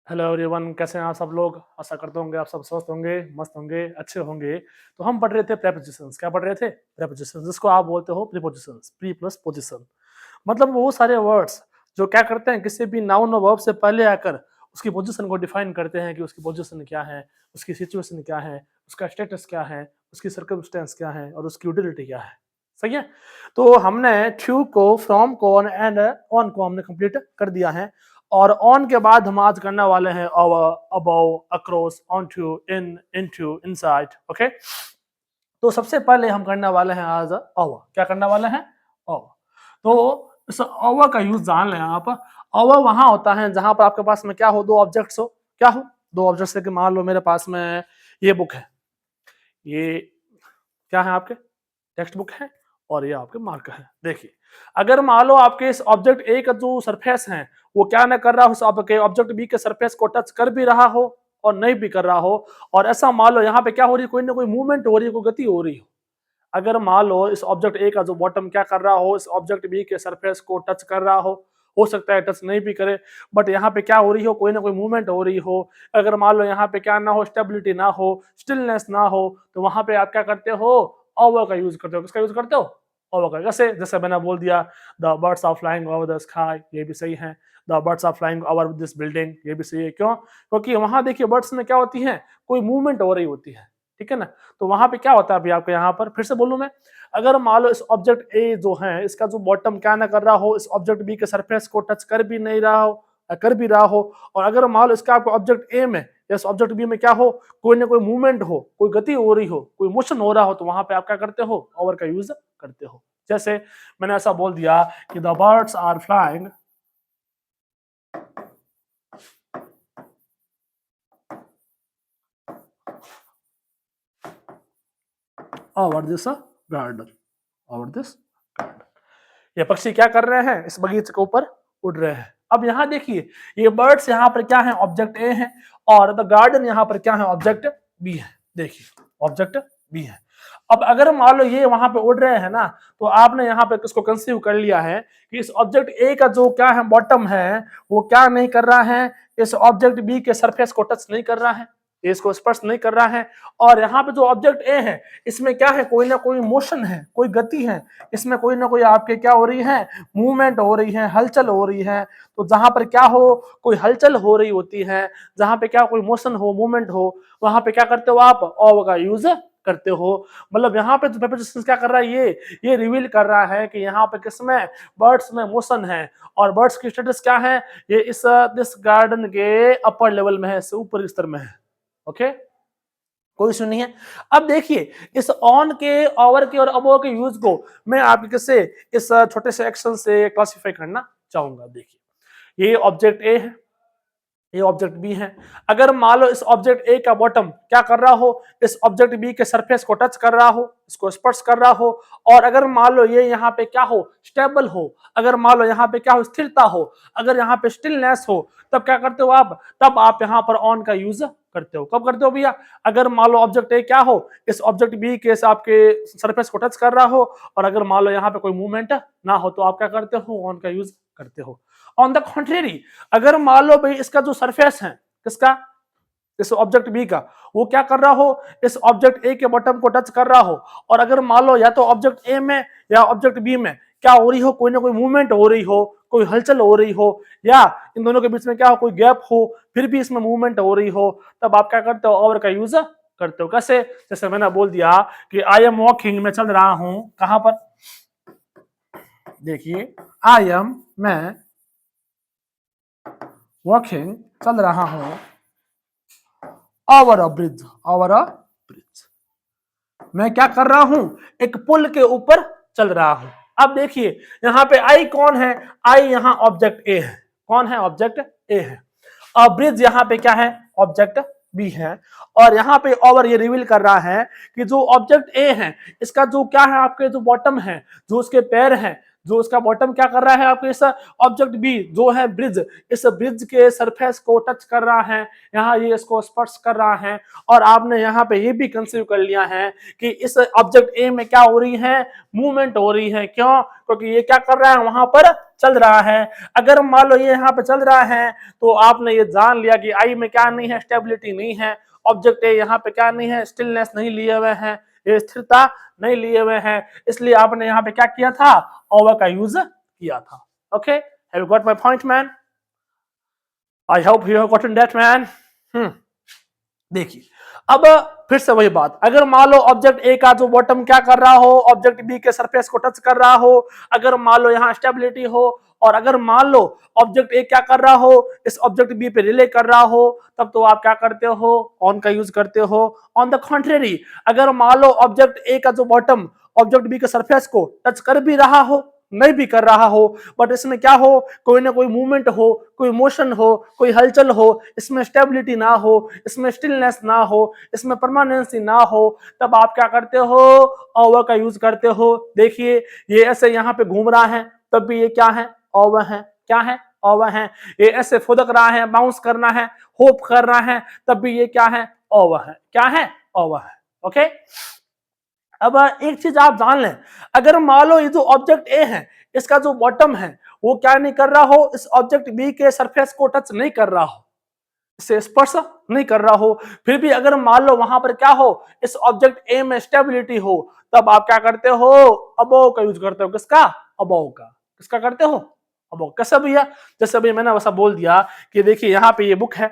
Hello everyone, कैसे हैं आप सब लोग। आशा करते होंगे आप सब स्वस्थ होंगे, मस्त होंगे, अच्छे होंगे। तो हम पढ़ रहे थे प्रेपोजिशंस। क्या पढ़ रहे थे? प्रेपोजिशंस, जिसको आप बोलते हो प्रीपोजिशंस, प्री प्लस पोजिशन। मतलब वो सारे वर्ड्स जो क्या करते हैं, किसी भी नाउन और वर्ब से पहले आकर उसकी पोजीशन को डिफाइन करते हैं कि उसकी पोजीशन क्या है, उसकी सिचुएशन क्या है, उसका स्टेटस क्या है, उसकी सर्कमस्टेंस क्या है और उसकी यूटिलिटी क्या है। सही है। तो हमने टू को, फ्रॉम को एंड ऑन को हमने कंप्लीट कर दिया है। और ऑन के बाद हम आज करने वाले हैं ओवर, अबव, अक्रॉस, ऑनटू, इन, इनटू, इनसाइड। ओके। तो सबसे पहले हम करने वाले हैं आज ओवर। क्या करने वाले हैं? ओवर। तो इस ओवर का यूज जान लें आप। ओवर वहां होता है जहां पर आपके पास में क्या हो, दो ऑब्जेक्ट्स हो। क्या हो? दो ऑब्जेक्ट्स है कि मान लो मेरे पास में ये बुक है, ये क्या है आपके टेक्स्ट बुक है, और ये आपके मार्कर है। देखिए, अगर मान लो आपके इस ऑब्जेक्ट ए का जो सरफेस है वो क्या ना कर रहा हो, आपके ऑब्जेक्ट बी के सरफेस को टच कर भी रहा हो और नहीं भी कर रहा हो, और ऐसा मान लो यहाँ पे क्या हो रही है, कोई ना कोई मूवमेंट हो रही है, कोई गति हो रही हो। अगर मान लो इस ऑब्जेक्ट ए का जो बॉटम क्या कर रहा हो, इस ऑब्जेक्ट बी के सरफेस को टच कर रहा हो सकता है टच नहीं भी करे, बट यहाँ पे क्या हो रही हो, कोई ना कोई मूवमेंट हो रही हो। अगर मान लो यहाँ पे क्या ना हो, स्टेबिलिटी ना हो, स्टिलनेस ना हो, तो वहां पे आप क्या करते हो, ओवर का यूज करते हो। किसका यूज करते हो? ओवर का। जैसे जैसे मैंने बोल दिया, the birds are flying over the sky, ये भी सही है। The birds are flying over this building, ये भी सही है। क्यों? क्योंकि वहां देखिए बर्ड्स में क्या होती है, कोई मूवमेंट हो रही होती है। ठीक है ना। तो वहां पे क्या होता है, अभी आपको यहाँ पर फिर से बोलूं मैं, अगर मान लो इस ऑब्जेक्ट ए जो है, इसका जो बॉटम क्या ना कर रहा हो, इस ऑब्जेक्ट बी के सरफेस को टच कर भी नहीं रहा हो, कर भी रहा हो, और अगर मान लो इसका आपको ऑब्जेक्ट ए में या इस ऑब्जेक्ट बी में क्या हो, कोई ना कोई मूवमेंट हो, कोई गति हो रही हो, कोई मोशन हो रहा हो, तो वहां पे आप क्या करते हो, ओवर का यूज करते हो। जैसे मैंने ऐसा बोल दिया कि the birds are flying over this garden, over this garden. ये पक्षी क्या कर रहे हैं, इस बगीचे के ऊपर उड़ रहे हैं। अब यहाँ देखिए, ये बर्ड्स यहाँ पर क्या है, ऑब्जेक्ट ए है, और द गार्डन यहाँ पर क्या है, ऑब्जेक्ट बी है। देखिए, ऑब्जेक्ट बी है। अब अगर मान लो ये वहां पे उड़ रहे हैं ना, तो आपने यहाँ पे किसको कंसीव कर लिया है कि इस ऑब्जेक्ट ए का जो क्या है, बॉटम है, वो क्या नहीं कर रहा है, इस ऑब्जेक्ट बी के सरफेस को टच नहीं कर रहा है, इसको स्पर्श नहीं कर रहा है। और यहाँ पे जो ऑब्जेक्ट ए है, इसमें क्या है, कोई ना कोई मोशन है, कोई गति है, इसमें कोई ना कोई आपके क्या हो रही है, मूवमेंट हो रही है, हलचल हो रही है। तो जहां पर क्या हो, कोई हलचल हो रही होती है, जहां पे क्या कोई मोशन हो, मूवमेंट हो, वहां पे क्या करते हो आप, ओवर का यूज करते हो। मतलब यहाँ पे जो प्रीपोजिशन क्या कर रहा है, ये रिवील कर रहा है कि यहाँ पे किसमें, बर्ड्स में मोशन है, और बर्ड्स की स्टेटस क्या है, ये इस दिस गार्डन के अपर लेवल में है, ऊपरी स्तर में है। ओके, कोई इशू नहीं है। अब देखिए, इस ऑन के, ओवर के और अबोव के यूज को मैं आपके किससे, इस छोटे से एक्शन से क्लासिफाई करना चाहूंगा। देखिए, ये ऑब्जेक्ट ए है, ये ऑब्जेक्ट बी है। अगर मान लो इस ऑब्जेक्ट ए का बॉटम क्या कर रहा हो, इस ऑब्जेक्ट बी के सरफेस को टच कर रहा हो, इसको स्पर्श कर रहा हो, और अगर मान लो ये यहाँ पे क्या हो, स्टेबल हो, अगर मान लो यहाँ पे क्या हो, स्थिरता हो, अगर यहाँ पे स्टिलनेस हो, तब क्या करते हो आप, तब आप यहाँ पर ऑन का यूज करते हो। कब करते हो भैया? अगर मान लो ऑब्जेक्ट ए क्या हो, इस ऑब्जेक्ट बी के आपके सरफेस को टच कर रहा हो, और अगर मान लो यहाँ पे कोई मूवमेंट ना हो, तो आप क्या करते हो, ऑन का यूज करते हो। ऑन द कॉन्ट्रेरी, अगर मान लो भाई इसका जो सरफेस है, किसका, इस ऑब्जेक्ट बी का, वो क्या कर रहा हो, इस ऑब्जेक्ट ए के बॉटम को टच कर रहा हो, और अगर मान लो या तो ऑब्जेक्ट ए में या ऑब्जेक्ट बी में क्या हो रही हो, कोई ना कोई मूवमेंट हो रही हो, कोई हलचल हो रही हो, या इन दोनों के बीच में क्या हो, कोई गैप हो, फिर भी इसमें मूवमेंट हो रही हो, तब आप क्या करते हो, ओवर का यूज करते हो। कैसे? जैसे मैंने बोल दिया कि आई एम वॉकिंग, मैं चल रहा हूं, कहां पर, देखिए, आई एम, मैं वॉकिंग, चल रहा हूं, over a bridge, over a bridge, मैं क्या कर रहा हूं, एक पुल के ऊपर चल रहा हूं। अब देखिए, यहां पे आई कौन है, आई यहां ऑब्जेक्ट ए है। कौन है? ऑब्जेक्ट ए है। और ब्रिज यहाँ पे क्या है, ऑब्जेक्ट बी है। और यहाँ पे ओवर ये रिवील कर रहा है कि जो ऑब्जेक्ट ए है, इसका जो क्या है, आपके जो बॉटम है, जो उसके पैर हैं, जो उसका बॉटम क्या कर रहा है, आपके इस ऑब्जेक्ट बी जो है ब्रिज, इस ब्रिज के सरफेस को टच कर रहा है, यहाँ ये इसको स्पर्श कर रहा है। और आपने यहाँ पे ये भी कंसीव कर लिया है कि इस ऑब्जेक्ट ए में क्या हो रही है, मूवमेंट हो रही है। क्यों? क्योंकि ये क्या कर रहा है, वहां पर चल रहा है। अगर मान लो ये यहाँ पे चल रहा है तो आपने ये जान लिया कि आई में क्या नहीं है, स्टेबिलिटी नहीं है, ऑब्जेक्ट ए यहाँ पे क्या नहीं है, स्टिलनेस नहीं लिए हुए हैं, ये स्थिरता नहीं लिए हुए हैं, इसलिए आपने यहाँ पे क्या किया था, ओवर का यूज किया था। Okay, have you got my point man? I hope you have gotten that man. देखिए अब फिर से वही बात, अगर मान लो ऑब्जेक्ट ए का जो बॉटम क्या कर रहा हो, ऑब्जेक्ट बी के सरफेस को टच कर रहा हो, अगर मान लो यहाँ स्टेबिलिटी हो, और अगर मान लो ऑब्जेक्ट ए क्या कर रहा हो, इस ऑब्जेक्ट बी पे रिले कर रहा हो, तब तो आप क्या करते हो, ऑन का यूज करते हो। ऑन द कॉन्ट्रेरी, अगर मान लो ऑब्जेक्ट ए का जो बॉटम ऑब्जेक्ट बी के सरफेस को टच कर भी रहा हो, नहीं भी कर रहा हो, बट इसमें क्या हो, कोई ना कोई मूवमेंट हो, कोई मोशन हो, कोई हलचल हो, इसमें स्टेबिलिटी ना हो, इसमें स्टिलनेस ना हो, इसमें परमानेंसी ना हो, तब आप क्या करते हो, ओवर का यूज करते हो। देखिए ये ऐसे यहाँ पे घूम रहा है, तब भी ये क्या है, ओवर है, क्या है, ओवर है। ये ऐसे फुदक रहा है, बाउंस करना है, होप कर रहा है, तब भी ये क्या है, ओवर है, क्या है, ओवर है। ओके, अब एक चीज आप जान लें, अगर मान लो ये जो ऑब्जेक्ट ए है, इसका जो बॉटम है वो क्या नहीं कर रहा हो, इस ऑब्जेक्ट बी के सरफेस को टच नहीं कर रहा हो, इसे स्पर्श नहीं कर रहा हो, फिर भी अगर मान लो वहां पर क्या हो, इस ऑब्जेक्ट ए में स्टेबिलिटी हो, तब आप क्या करते हो, अबोव का यूज करते हो। किसका, अबोव का। किसका करते हो, अबोव। कैसे भैया, जैसे अभी मैंने वैसा बोल दिया कि देखिए यहाँ पे ये बुक है,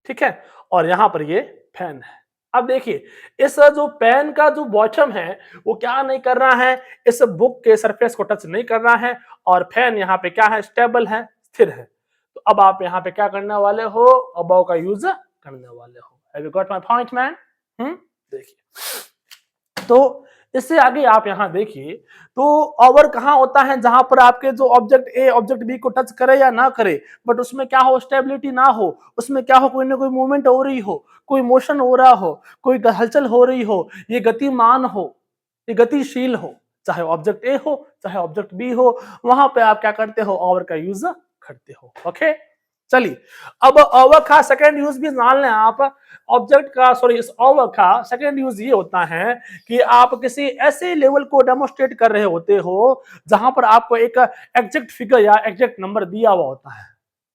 ठीक है, और यहाँ पर ये फैन है। अब देखिए इस जो पेन का जो बॉटम है वो क्या नहीं कर रहा है, इस बुक के सरफेस को टच नहीं कर रहा है, और फैन यहाँ पे क्या है, स्टेबल है, स्थिर है। तो अब आप यहाँ पे क्या करने वाले हो, अबाउ का यूज करने वाले हो। Have you got my point man? देखिए तो इससे आगे आप यहाँ देखिए, तो ओवर कहाँ होता है, जहां पर आपके जो ऑब्जेक्ट ए ऑब्जेक्ट बी को टच करे या ना करे, बट उसमें क्या हो, स्टेबिलिटी ना हो, उसमें क्या हो, कोई ना कोई मूवमेंट हो रही हो, कोई मोशन हो रहा हो, कोई हलचल हो रही हो, ये गतिमान हो, ये गतिशील हो, चाहे ऑब्जेक्ट ए हो चाहे ऑब्जेक्ट बी हो, वहां पे आप क्या करते हो, ओवर का यूज करते हो। ओके, चलिए अब ओवर का सेकेंड यूज भी जान लें आप। ऑब्जेक्ट का सॉरी इस ओवर का सेकेंड यूज ये होता है कि आप किसी ऐसे लेवल को डेमोस्ट्रेट कर रहे होते हो जहां पर आपको एक एग्जैक्ट फिगर या एग्जैक्ट नंबर दिया हुआ होता है,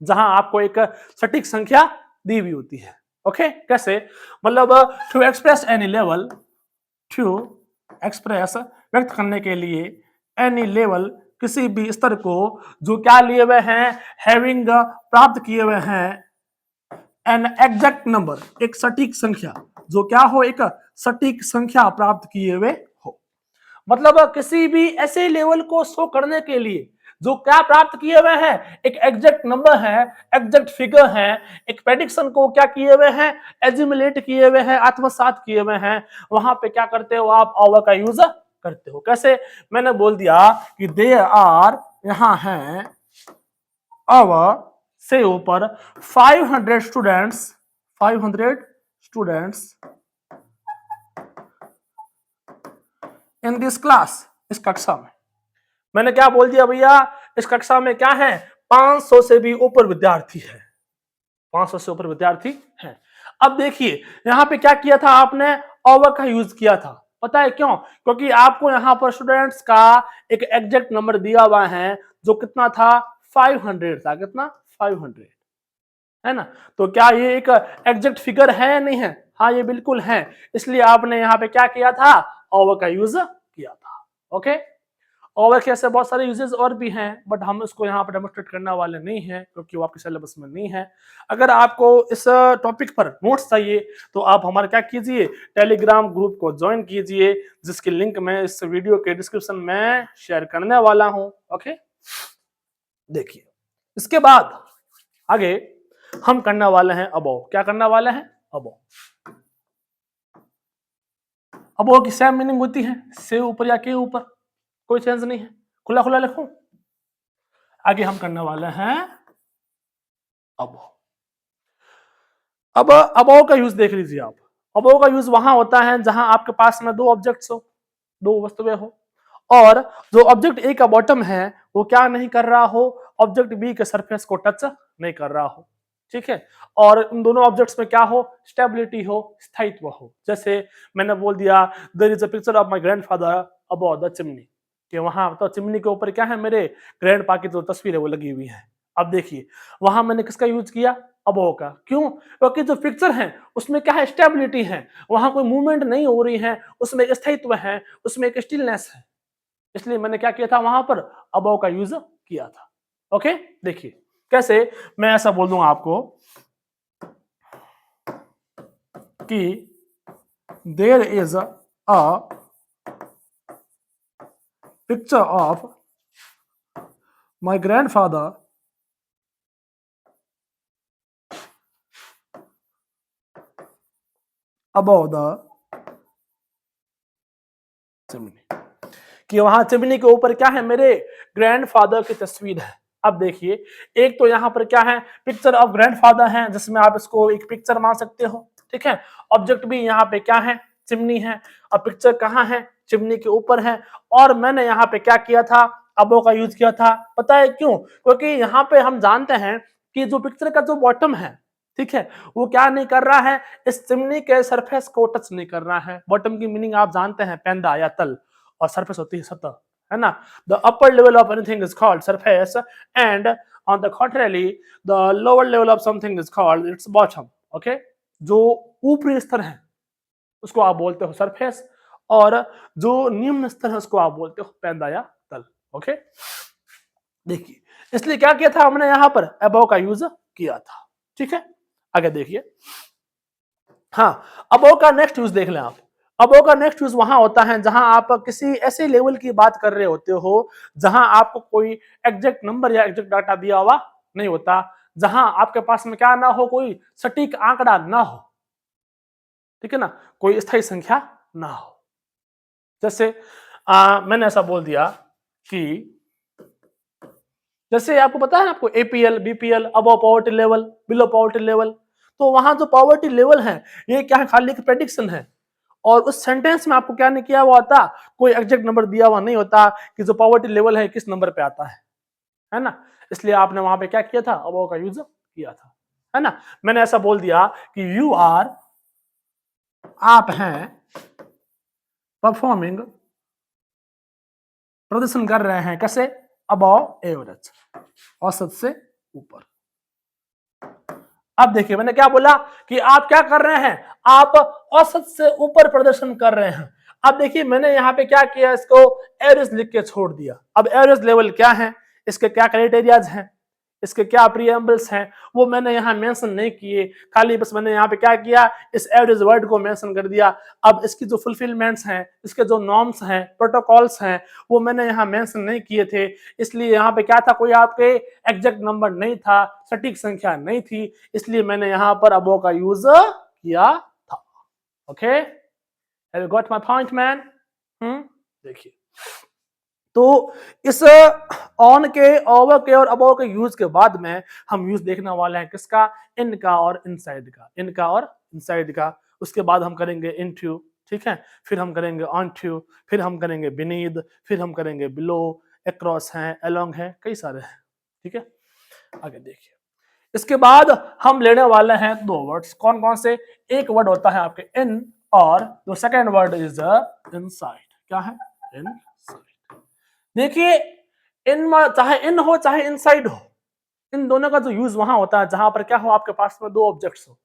जहां आपको एक सटीक संख्या दी हुई होती है। ओके, कैसे, मतलब to express any level, to express व्यक्त करने के लिए एनी लेवल किसी भी स्तर को जो क्या लिए हुए हैं, हैविंग प्राप्त किए हुए हैं एन एग्जैक्ट नंबर, एक सटीक संख्या, जो क्या हो, एक सटीक संख्या प्राप्त किए हुए हो। मतलब किसी भी ऐसे लेवल को शो करने के लिए जो क्या प्राप्त किए हुए हैं, एक एग्जैक्ट नंबर है, एग्जैक्ट फिगर है, एक प्रेडिक्शन को क्या किए हुए हैं, एजिमुलेट किए हुए हैं, आत्मसात किए हुए हैं, वहां पे क्या करते हो आप, ओवर का यूज करते हो। कैसे, मैंने बोल दिया कि दे आर, यहां है ओवर से ऊपर 500 students, 500 students in this class, इस कक्षा में। मैंने क्या बोल दिया भैया, इस कक्षा में क्या है, 500 से भी ऊपर विद्यार्थी है, 500 से ऊपर विद्यार्थी हैं। अब देखिए यहां पे क्या किया था आपने, ओवर का यूज किया था। पता है क्यों, क्योंकि आपको यहां पर स्टूडेंट्स का एक एग्जैक्ट नंबर दिया हुआ है जो कितना था, 500 था। कितना, 500 है ना। तो क्या ये एक एग्जैक्ट फिगर है, नहीं है, हाँ ये बिल्कुल है, इसलिए आपने यहाँ पे क्या किया था, ओवर का यूज किया था। ओके, ओवर के ऐसे बहुत सारे यूजेस और भी हैं, बट हम इसको यहाँ पर डेमोस्ट्रेट करने वाले नहीं हैं क्योंकि वो आपके सिलेबस में नहीं है। अगर आपको इस टॉपिक पर नोट्स चाहिए तो आप हमारे क्या कीजिए, टेलीग्राम ग्रुप को ज्वाइन कीजिए, जिसकी लिंक मैं इस वीडियो के डिस्क्रिप्शन में शेयर करने वाला हूं। ओके, देखिए इसके बाद आगे हम करने वाले हैं अबोव। क्या करने वाले हैं, अबोव। अबोव की सेम मीनिंग होती है, से ऊपर या के ऊपर, कोई चेंज नहीं है, खुला खुला लिखूं। आगे हम करने वाले हैं अबोव। अब अबोव का यूज देख लीजिए आप। अबोव का यूज वहां होता है जहां आपके पास में दो ऑब्जेक्ट्स हो, दो वस्तुएं हो, और जो ऑब्जेक्ट ए का बॉटम है वो क्या नहीं कर रहा हो, ऑब्जेक्ट बी के सरफेस को टच नहीं कर रहा हो। ठीक है, और उन दोनों ऑब्जेक्ट्स में क्या हो, स्टेबिलिटी हो, स्थायित्व हो। जैसे मैंने बोल दिया, there is a picture of my grandfather above the chimney. कि वहां तो चिमनी के ऊपर क्या है, मेरे ग्रैंडपा की जो तस्वीर है वो लगी हुई है। अब देखिए वहां मैंने किसका यूज किया, अबोव का। क्यों? क्योंकि जो पिक्चर है उसमें क्या है, स्टेबिलिटी है, वहां कोई मूवमेंट नहीं हो रही है, उसमें एक स्थायित्व है, उसमें एक स्टिलनेस है, इसलिए मैंने क्या किया था वहां पर, अबोव का यूज किया था। ओके, देखिए कैसे, मैं ऐसा बोल दूंगा आपको कि there is a picture of my grandfather above the chimney, कि वहां चिमनी के ऊपर क्या है, मेरे ग्रैंडफादर की तस्वीर है। अब देखिए एक तो यहाँ पर क्या है, पिक्चर ऑफ ग्रैंडफादर है, जिसमें आप इसको एक पिक्चर मान सकते हो, ठीक है। ऑब्जेक्ट भी यहाँ पे क्या है, चिमनी है, और पिक्चर कहाँ है, चिमनी के ऊपर है। और मैंने यहाँ पे क्या किया था, अबो का यूज किया था, पता है क्यों? क्योंकि यहाँ पे हम जानते हैं कि जो पिक्चर का जो बॉटम है, ठीक है, वो क्या नहीं कर रहा है, इस चिमनी के सरफेस को टच नहीं कर रहा है। बॉटम की मीनिंग आप जानते हैं, पेंदा या तल, और सरफेस होती है सतह, है ना। The upper level of anything is called surface, and on the contrarily the lower level of something is called its bottom. Okay, जो ऊपरी स्तर है उसको आप बोलते हो सरफेस, और जो निम्न स्तर है उसको आप बोलते हो पेंदा या तल। ओके, देखिए इसलिए क्या किया था हमने यहाँ पर, अबव का यूज किया था, ठीक है। आगे देखिए, हाँ, अबव का नेक्स्ट यूज देख लें आप। अबव का नेक्स्ट यूज वहां होता है जहां आप किसी ऐसे लेवल की बात कर रहे होते हो जहां आपको कोई एग्जैक्ट नंबर या एग्जैक्ट डाटा दिया हुआ नहीं होता, जहां आपके पास में क्या ना हो, कोई सटीक आंकड़ा ना हो, ठीक है ना, कोई स्थायी संख्या ना हो। जैसे मैंने ऐसा बोल दिया कि जैसे आपको पता है, आपको APL, BPL, above poverty level, below poverty level, तो वहां जो पॉवर्टी लेवल है ये क्या है, खाली एक प्रेडिक्शन है, और उस सेंटेंस में आपको क्या नहीं किया हुआ होता, कोई एग्जैक्ट नंबर दिया हुआ नहीं होता कि जो पॉवर्टी लेवल है किस नंबर पे आता है ना। इसलिए आपने वहां पे क्या किया था, अबव का यूज किया था, है ना। मैंने ऐसा बोल दिया कि यू आर, आप हैं, परफॉर्मिंग, प्रदर्शन कर रहे हैं, कैसे, अबव एवरेज, औसत से ऊपर। अब देखिए मैंने क्या बोला कि आप क्या कर रहे हैं, आप औसत से ऊपर प्रदर्शन कर रहे हैं। अब देखिए मैंने यहाँ पे क्या किया, इसको एवरेज लिख के छोड़ दिया। अब एवरेज लेवल क्या है, इसके क्या क्राइटेरियाज हैं, इसके क्या प्रीएम्बल्स हैं, वो मैंने यहाँ मेंशन नहीं किए, खाली बस मैंने यहाँ पे क्या किया, इस एवरेज वर्ड को मेंशन कर दिया। अब इसकी जो फुलफिलमेंट्स हैं, इसके जो नॉर्म्स हैं, प्रोटोकॉल्स हैं, वो मैंने यहाँ मेंशन नहीं किए थे, इसलिए यहाँ पे क्या था, कोई आपके एग्जैक्ट नंबर नहीं था, सटीक संख्या नहीं थी, इसलिए मैंने यहाँ पर अबो का यूज किया था। Okay, have you got my point man? देखिए तो इस ऑन के, ओवर के और अबव के यूज के बाद में हम यूज देखने वाले हैं किसका, इन का और इनसाइड का, इनका और इनसाइड का। उसके बाद हम करेंगे इनटू, ठीक है, फिर हम करेंगे ऑनटू, फिर हम करेंगे बिनीथ, फिर हम करेंगे बिलो, अक्रॉस है, अलोंग है, कई सारे हैं, ठीक है। आगे देखिए, इसके बाद हम लेने वाले हैं दो वर्ड्स, कौन कौन से, एक वर्ड होता है आपके इन, और जो सेकेंड वर्ड इज इनसाइड। क्या है, इनसाइड। देखिए इन, चाहे इन हो चाहे इनसाइड हो, इन दोनों का जो यूज वहां होता है जहां पर क्या हो, आपके पास में दो ऑब्जेक्ट्स हो।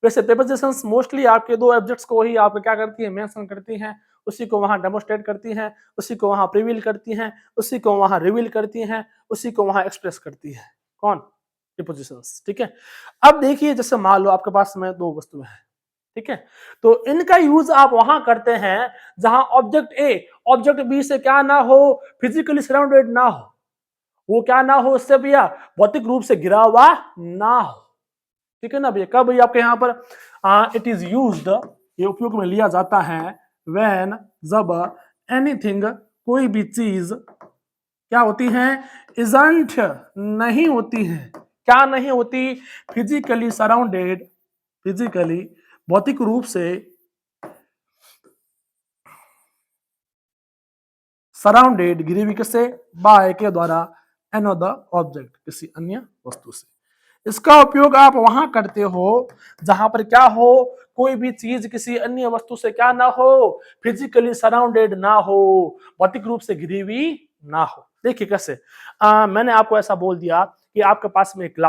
वैसे प्रीपोजिशंस मोस्टली आपके दो ऑब्जेक्ट्स को ही आपको क्या करती है, मेंशन करती हैं, उसी को वहां डेमोस्ट्रेट करती हैं, उसी को वहां प्रिवील करती हैं, उसी को वहां रिवील करती हैं, उसी को वहां एक्सप्रेस करती है। कौन, प्रीपोजिशंस, ठीक है। अब देखिए जैसे मान लो आपके पास में दो वस्तुएं हैं, ठीक है, तो इनका यूज आप वहां करते हैं जहां ऑब्जेक्ट ए ऑब्जेक्ट बी से क्या ना हो, फिजिकली सराउंडेड ना हो, वो क्या ना हो उससे भैया, भौतिक रूप से घिरा हुआ ना हो, ठीक है ना भैया। कब भैया आपके यहाँ पर इट इज यूज्ड, ये उपयोग में लिया जाता है, व्हेन, जब, एनीथिंग, कोई भी चीज क्या होती है, इजंट, नहीं होती है, क्या नहीं होती, फिजिकली सराउंडेड, फिजिकली, भौतिक रूप से सराउंडेड, घिरी हुई किससे, बाय के द्वारा, अनदर ऑब्जेक्ट, किसी अन्य वस्तु से। इसका उपयोग आप वहां करते हो जहां पर क्या हो, कोई भी चीज किसी अन्य वस्तु से क्या ना हो, फिजिकली सराउंडेड ना हो, भौतिक रूप से घिरी हुई ना हो। देखिए कैसे, मैंने आपको ऐसा बोल दिया कि आपके पास में एक ग्लास